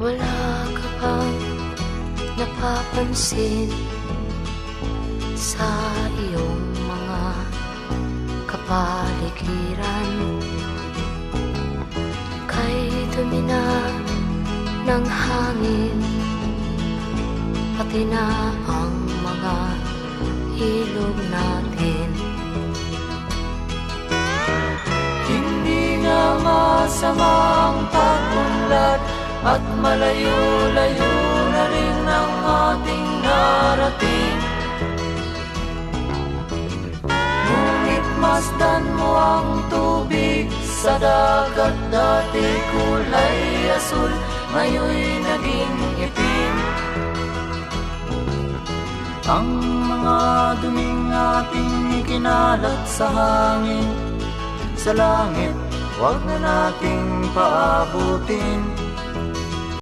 Wala ka bang napapansin sa iyong mga kapaligiran? Kay dumi na ng hangin, pati na ang mga ilog natin. Hindi nga masama ang pag-unlad at malayo-layo na rin ang ating narating. Ngunit masdan mo ang tubig sa dagat, dati kulay asul, ngayon'y naging itim. Ang mga duming ating ikinalat sa hangin, sa langit, huwag na nating paabutin.